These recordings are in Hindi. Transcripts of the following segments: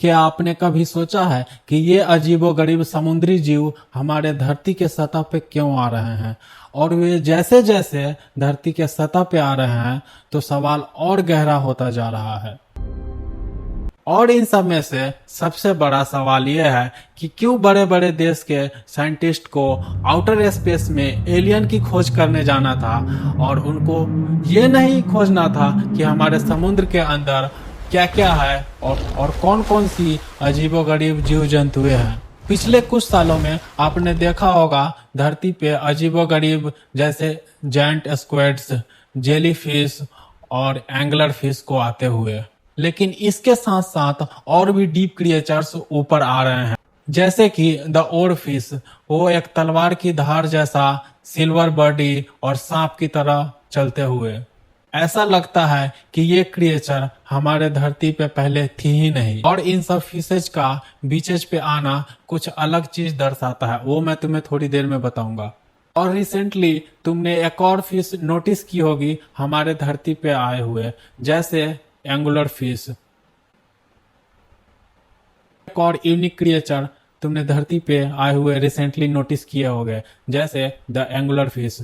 क्या आपने कभी सोचा है कि ये अजीबोगरीब समुद्री जीव हमारे धरती के सतह पे क्यों आ रहे हैं? और वे जैसे जैसे धरती के सतह पे आ रहे हैं तो सवाल और गहरा होता जा रहा है। और इन सब में से सबसे बड़ा सवाल यह है कि क्यों बड़े बड़े देश के साइंटिस्ट को आउटर स्पेस में एलियन की खोज करने जाना था और उनको ये नहीं खोजना था कि हमारे समुद्र के अंदर क्या क्या है और कौन कौन सी अजीबोगरीब जीव जंतुएं हैं। पिछले कुछ सालों में आपने देखा होगा धरती पे अजीबोगरीब जैसे जायंट स्क्विड्स, जेलीफिश और एंगलर फिश को आते हुए, लेकिन इसके साथ साथ और भी डीप क्रिएचर्स ऊपर आ रहे हैं, जैसे कि द ओर फिश। वो एक तलवार की धार जैसा सिल्वर बॉडी और सांप की तरह चलते हुए। ऐसा लगता है कि ये क्रिएचर हमारे धरती पे पहले थी ही नहीं। और इन सब फिशेज का बीचेज पे आना कुछ अलग चीज दर्शाता है, वो मैं तुम्हें थोड़ी देर में बताऊंगा। और रिसेंटली तुमने एक और फिश नोटिस की होगी हमारे धरती पे आए हुए, जैसे एंगुलर फिश। एक और यूनिक क्रिएचर तुमने धरती पे आए हुए रिसेंटली नोटिस किए होंगे, जैसे द एंगुलर फिश।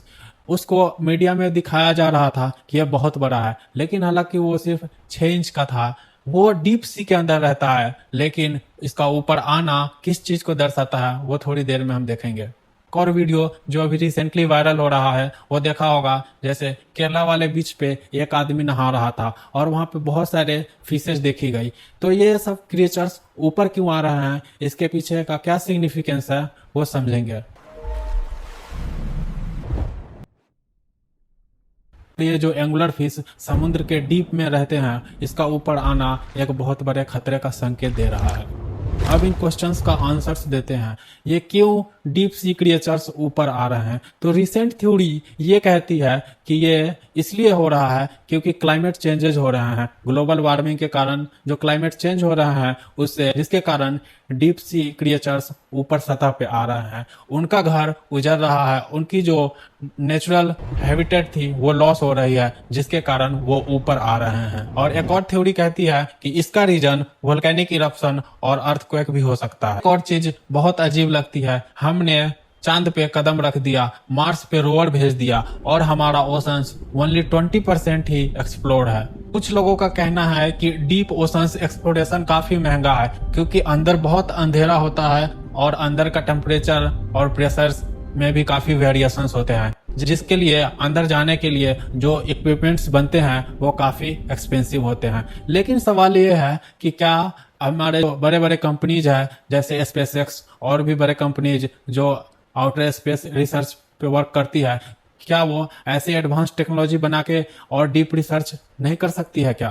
उसको मीडिया में दिखाया जा रहा था कि यह बहुत बड़ा है, लेकिन हालांकि वो सिर्फ 6 इंच का था। वो डीप सी के अंदर रहता है, लेकिन इसका ऊपर आना किस चीज को दर्शाता है वो थोड़ी देर में हम देखेंगे। एक और वीडियो जो अभी रिसेंटली वायरल हो रहा है वो देखा होगा, जैसे केरला वाले बीच पे एक आदमी नहा रहा था और वहां पे बहुत सारे फिशेज देखी गई। तो ये सब क्रिएचर्स ऊपर क्यों आ रहे हैं, इसके पीछे का क्या सिग्निफिकेंस है वो समझेंगे। ये जो एंगुलर फिश समुद्र के डीप में रहते हैं, इसका ऊपर आना एक बहुत बड़े खतरे का संकेत दे रहा है। अब इन क्वेश्चंस का आंसर्स देते हैं। ये क्यों डीप सी क्रिएचर्स ऊपर आ रहे हैं? तो रिसेंट थ्योरी ये कहती है कि ये इसलिए हो रहा है क्योंकि क्लाइमेट चेंजेस हो रहे हैं। ग्लोबल वार्मिंग के कारण जो क्लाइमेट चेंज हो रहा है उससे, जिसके कारण डीप सी क्रिएचर्स ऊपर सतह पे आ रहे हैं। उनका घर उजड़ रहा है, उनकी जो नेचुरल हैबिटेट थी वो लॉस हो रही है, जिसके कारण वो ऊपर आ रहे हैं। और एक और थ्योरी कहती है कि इसका रीजन वोल्केनिक इरप्शन और अर्थक्वेक भी हो सकता है। एक और चीज बहुत अजीब लगती है, हमने चांद पे कदम रख दिया, मार्स पे रोवर भेज दिया और हमारा ओशंस ओनली 20% ही एक्सप्लोर है। कुछ लोगों का कहना है कि डीप ओशंस एक्सप्लोरेशन काफी महंगा है, क्योंकि अंदर बहुत अंधेरा होता है और अंदर का टेम्परेचर और प्रेशर में भी काफी वेरिएशंस होते हैं, जिसके लिए अंदर जाने के लिए जो इक्विपमेंट्स बनते हैं वो काफी एक्सपेंसिव होते हैं। लेकिन सवाल ये है कि क्या हमारे बड़े बड़े कंपनीज है जैसे स्पेसएक्स और भी बड़े कंपनीज जो आउटर स्पेस रिसर्च पे वर्क करती है, क्या वो ऐसे एडवांस टेक्नोलॉजी बना के और डीप रिसर्च नहीं कर सकती है क्या?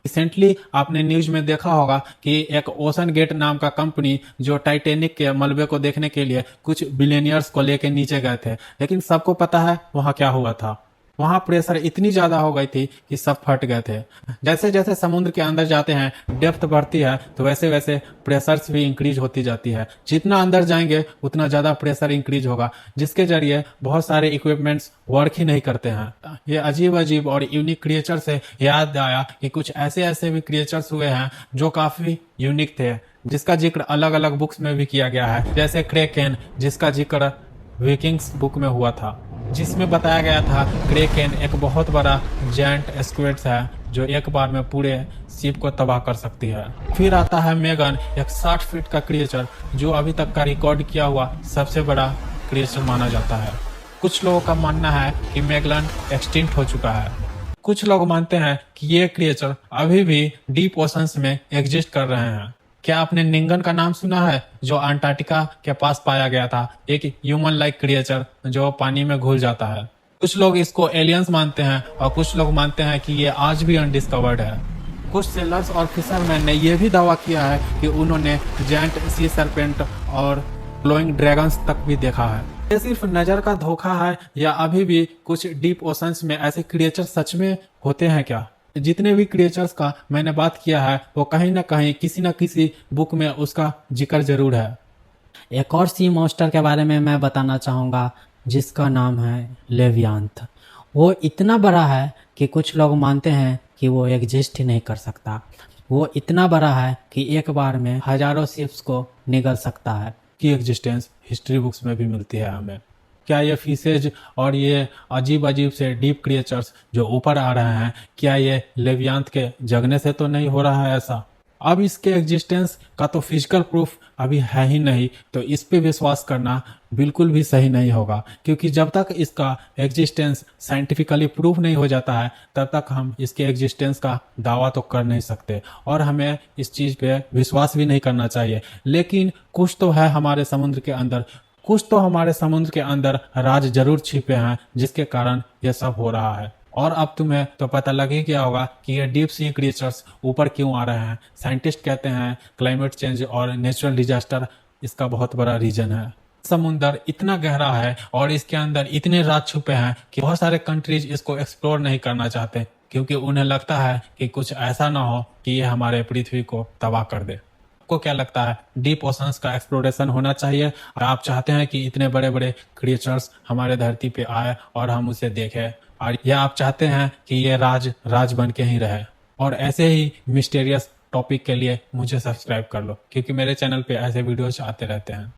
रिसेंटली आपने न्यूज में देखा होगा कि एक ओशन गेट नाम का कंपनी जो टाइटेनिक के मलबे को देखने के लिए कुछ बिलियनियर्स को लेके नीचे गए थे, लेकिन सबको पता है वहां क्या हुआ था। वहां प्रेशर इतनी ज्यादा हो गई थी कि सब फट गए थे। जैसे जैसे समुद्र के अंदर जाते हैं, डेप्थ बढ़ती है, तो वैसे वैसे प्रेशर्स भी इंक्रीज होती जाती है। जितना अंदर जाएंगे उतना ज्यादा प्रेशर इंक्रीज होगा, जिसके जरिए बहुत सारे इक्विपमेंट्स वर्क ही नहीं करते हैं। ये अजीब अजीब और यूनिक क्रिएचर से याद आया कि कुछ ऐसे ऐसे भी क्रिएचर्स हुए हैं जो काफी यूनिक थे, जिसका जिक्र अलग अलग बुक्स में भी किया गया है। जैसे क्रेकेन, जिसका जिक्र विकिंग्स बुक में हुआ था, जिसमें बताया गया था क्रेकेन एक बहुत बड़ा जायंट स्क्विड्स है जो एक बार में पूरे शिप को तबाह कर सकती है। फिर आता है मेगन, एक 60 फीट का क्रिएचर जो अभी तक का रिकॉर्ड किया हुआ सबसे बड़ा क्रिएचर माना जाता है। कुछ लोगों का मानना है कि मेगलन एक्सटिंक्ट हो चुका है। कुछ लोग मानते हैं कि ये क्रिएचर अभी भी डीप ओशंस में एग्जिस्ट कर रहे हैं। क्या आपने निंगन का नाम सुना है, जो अंटार्कटिका के पास पाया गया था, एक ह्यूमन लाइक क्रिएचर जो पानी में घुल जाता है? कुछ लोग इसको एलियंस मानते हैं और कुछ लोग मानते हैं कि ये आज भी अनडिस्कवर्ड है। कुछ सेलर्स और फिशरमैन ने यह भी दावा किया है कि उन्होंने जायंट सी सर्पेंट और ग्लोइंग ड्रैगन्स तक भी देखा है। ये सिर्फ नजर का धोखा है या अभी भी कुछ डीप ओशंस में ऐसे क्रिएचर सच में होते हैं क्या? जितने भी क्रिएचर्स का मैंने बात किया है वो कहीं ना कहीं किसी न किसी बुक में उसका जिक्र जरूर है। एक और सी मॉन्स्टर के बारे में मैं बताना चाहूँगा, जिसका नाम है लेवियांथ। वो इतना बड़ा है कि कुछ लोग मानते हैं कि वो एग्जिस्ट ही नहीं कर सकता। वो इतना बड़ा है कि एक बार में हजारों शिप्स को निगल सकता है। की एग्जिस्टेंस हिस्ट्री बुक्स में भी मिलती है हमें। क्या ये फिशेज और ये अजीब अजीब से डीप क्रिएचर्स जो ऊपर आ रहे हैं, क्या ये लेवियांत के जगने से तो नहीं हो रहा है ऐसा? अब इसके एग्जिस्टेंस का तो फिजिकल प्रूफ अभी है ही नहीं, तो इस पे विश्वास करना बिल्कुल भी सही नहीं होगा, क्योंकि जब तक इसका एग्जिस्टेंस साइंटिफिकली प्रूफ नहीं हो जाता है तब तक हम इसके एग्जिस्टेंस का दावा तो कर नहीं सकते और हमें इस चीज़ पे विश्वास भी नहीं करना चाहिए। लेकिन कुछ तो है हमारे समुद्र के अंदर, कुछ तो हमारे समुद्र के अंदर राज जरूर छिपे हैं जिसके कारण यह सब हो रहा है। और अब तुम्हें तो पता लग ही गया होगा कि ये डीप सी क्रिएचर्स ऊपर क्यों आ रहे हैं। साइंटिस्ट कहते हैं क्लाइमेट चेंज और नेचुरल डिजास्टर इसका बहुत बड़ा रीजन है। समुंदर इतना गहरा है और इसके अंदर इतने राज छुपे हैं कि बहुत सारे कंट्रीज इसको एक्सप्लोर नहीं करना चाहते, क्योंकि उन्हें लगता है कि कुछ ऐसा ना हो कि ये हमारे पृथ्वी को तबाह कर दे। आपको क्या लगता है, डीप ओशंस का एक्सप्लोरेशन होना चाहिए और आप चाहते हैं कि इतने बड़े बड़े क्रिएचर्स हमारे धरती पे आए और हम उसे देखें, और या आप चाहते हैं कि ये राज बन के ही रहे? और ऐसे ही मिस्टीरियस टॉपिक के लिए मुझे सब्सक्राइब कर लो, क्योंकि मेरे चैनल पे ऐसे वीडियोज आते रहते हैं।